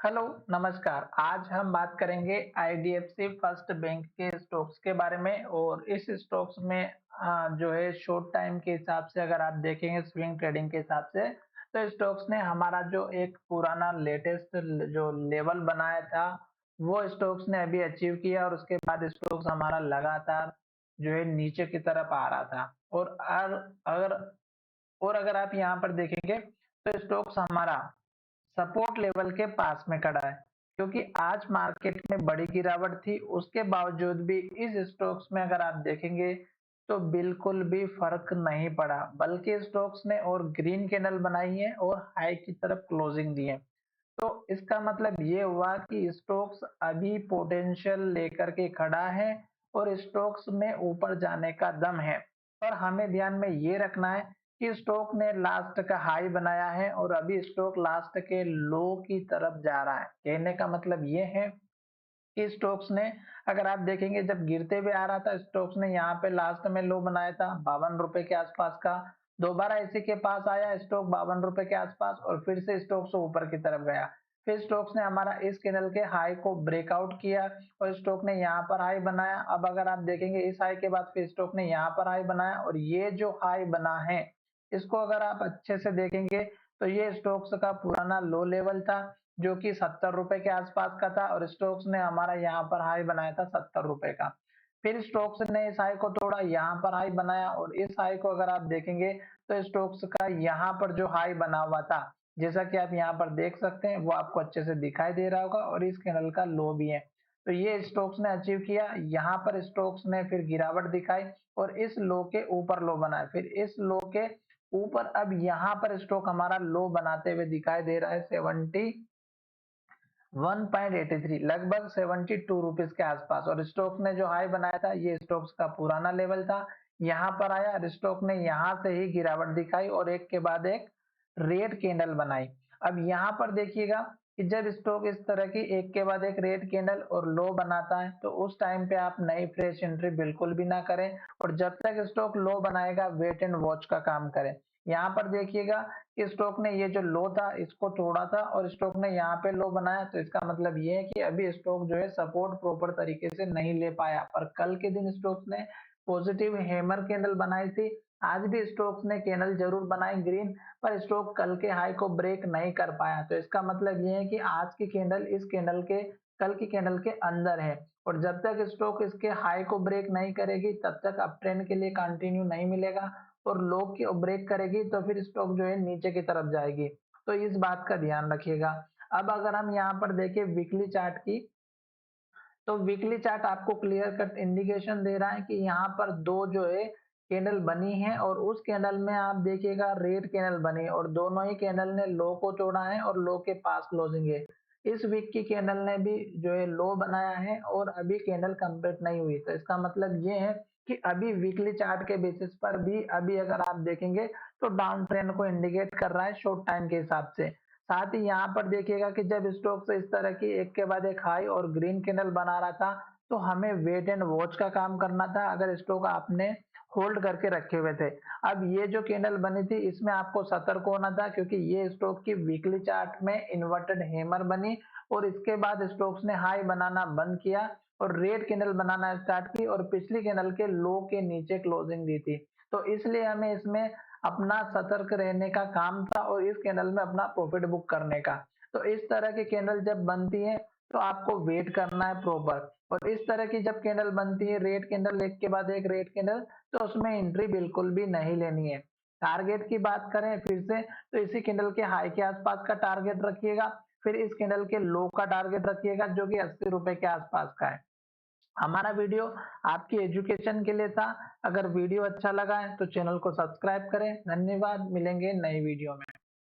Hello, नमस्कार। आज हम बात करेंगे आईडीएफसी फर्स्ट बैंक के स्टॉक्स के बारे में और इस स्टॉक्स में जो है शॉर्ट टाइम के हिसाब से अगर आप देखेंगे स्विंग ट्रेडिंग के हिसाब से तो स्टॉक्स ने हमारा जो एक पुराना लेटेस्ट जो लेवल बनाया था वो स्टॉक्स ने अभी अचीव किया और उसके बाद स्टॉक्स हमारा लगातार जो है नीचे की तरफ आ रहा था अगर अगर आप यहाँ पर देखेंगे तो स्टॉक्स हमारा सपोर्ट लेवल के पास में खड़ा है क्योंकि आज मार्केट में बड़ी गिरावट थी उसके बावजूद भी इस स्टॉक्स में अगर आप देखेंगे तो बिल्कुल भी फर्क नहीं पड़ा बल्कि स्टॉक्स ने और ग्रीन कैंडल बनाई है और हाई की तरफ क्लोजिंग दी है। तो इसका मतलब ये हुआ कि स्टॉक्स अभी पोटेंशियल लेकर के खड़ा है और स्टॉक्स में ऊपर जाने का दम है। और हमें ध्यान में ये रखना है कि स्टॉक ने लास्ट का हाई बनाया है और अभी स्टॉक लास्ट के लो की तरफ जा रहा है। कहने का मतलब ये है कि स्टोक्स ने अगर आप देखेंगे जब गिरते हुए आ रहा था स्टोक्स ने यहाँ पे लास्ट में लो बनाया था 52 रुपए के आसपास का। दोबारा इसी के पास आया स्टॉक 52 रुपए के आसपास और फिर से स्टोक्स ऊपर की तरफ गया। फिर स्टोक्स ने हमारा इस कैंडल के हाई को ब्रेकआउट किया और स्टॉक ने यहाँ पर हाई बनाया। अब अगर आप देखेंगे इस हाई के बाद फिर स्टॉक ने यहाँ पर हाई बनाया और ये जो हाई बना है इसको अगर आप अच्छे से देखेंगे तो ये स्टॉक्स का पुराना लो लेवल था जो कि 70 रुपए के आसपास का था और स्टोक्स ने हमारा यहाँ पर हाई बनाया था 70 रुपए का। फिर स्टोक्स ने इस हाई को तोड़ा यहाँ पर हाई बनाया और इस हाई को अगर आप देखेंगे तो स्टोक्स का यहाँ पर जो हाई बना हुआ था जैसा कि आप यहाँ पर देख सकते हैं वो आपको अच्छे से दिखाई दे रहा होगा और इस कैंडल का लो भी है। तो ये स्टोक्स ने अचीव किया। यहाँ पर स्टोक्स ने फिर गिरावट दिखाई और इस लो के ऊपर लो बनाया। फिर इस लो के ऊपर अब यहाँ पर स्टॉक हमारा लो बनाते हुए दिखाई दे रहा है 1.83 लगभग 72 रुपीज के आसपास। और स्टॉक ने जो हाई बनाया था ये स्टॉक्स का पुराना लेवल था। यहाँ पर आया और स्टॉक ने यहाँ से ही गिरावट दिखाई और एक के बाद एक रेड कैंडल बनाई। अब यहाँ पर देखिएगा कि जब स्टॉक इस तरह की एक के बाद एक रेड कैंडल और लो बनाता है तो उस टाइम पे आप नई फ्रेश एंट्री बिल्कुल भी ना करें और जब तक स्टॉक लो बनाएगा वेट एंड वॉच का काम करें। यहाँ पर देखिएगा कि स्टॉक ने ये जो लो था इसको तोड़ा था और स्टॉक ने यहाँ पे लो बनाया तो इसका मतलब ये है कि अभी स्टॉक जो है सपोर्ट प्रॉपर तरीके से नहीं ले पाया। पर कल के दिन स्टॉक्स ने पॉजिटिव हैमर कैंडल बनाई थी। आज भी स्टॉक्स ने कैंडल जरूर बनाई ग्रीन पर स्टॉक कल के हाई को ब्रेक नहीं कर पाया। तो इसका मतलब ये है कि आज की कैंडल इस कैंडल के कल की कैंडल के अंदर है और जब तक स्टॉक इसके हाई को ब्रेक नहीं करेगी तब तक अप ट्रेंड के लिए कंटिन्यू नहीं मिलेगा और लो की ब्रेक करेगी तो फिर स्टॉक जो है नीचे की तरफ जाएगी। तो इस बात का ध्यान रखिएगा। अब अगर हम यहाँ पर देखें वीकली चार्ट की तो वीकली चार्ट आपको क्लियर कट इंडिकेशन दे रहा है कि यहाँ पर दो जो है कैंडल बनी है और उस कैंडल में आप देखिएगा रेड कैंडल बनी और दोनों ही कैंडल ने लो को तोड़ा है और लो के पास क्लोजिंग है। इस वीक की कैंडल ने भी जो है लो बनाया है और अभी कैंडल कंप्लीट नहीं हुई। तो इसका मतलब ये है कि अभी वीकली चार्ट के बेसिस पर भी अभी अगर आप देखेंगे तो डाउन ट्रेंड को इंडिकेट कर रहा है शॉर्ट टाइम के हिसाब से। साथ ही यहाँ पर देखिएगा कि जब स्टॉक से इस तरह की एक के बाद एक हाई और ग्रीन कैंडल बना रहा था तो हमें वेट एंड वॉच का काम करना था अगर स्टॉक आपने होल्ड करके रखे हुए थे। अब ये जो कैंडल बनी थी इसमें आपको सतर्क होना था क्योंकि ये स्टॉक की वीकली चार्ट में इन्वर्टेड हैमर बनी और इसके बाद स्टॉक्स ने हाई बनाना बंद किया और रेड कैंडल बनाना स्टार्ट की और पिछली कैंडल के लो के नीचे क्लोजिंग दी थी। तो इसलिए हमें इसमें अपना सतर्क रहने का काम था और इस कैंडल में अपना प्रॉफिट बुक करने का। तो इस तरह की कैंडल जब बनती है तो आपको वेट करना है प्रॉपर और इस तरह की जब कैंडल बनती है रेड कैंडल एक के बाद एक रेड कैंडल तो उसमें एंट्री बिल्कुल भी नहीं लेनी है। टारगेट की बात करें फिर से तो इसी कैंडल के हाई के आसपास का टारगेट रखिएगा। फिर इस कैंडल के लो का टारगेट रखिएगा जो कि 80 रुपए के आसपास का है। हमारा वीडियो आपकी एजुकेशन के लिए था। अगर वीडियो अच्छा लगा है तो चैनल को सब्सक्राइब करें। धन्यवाद, मिलेंगे नई वीडियो में।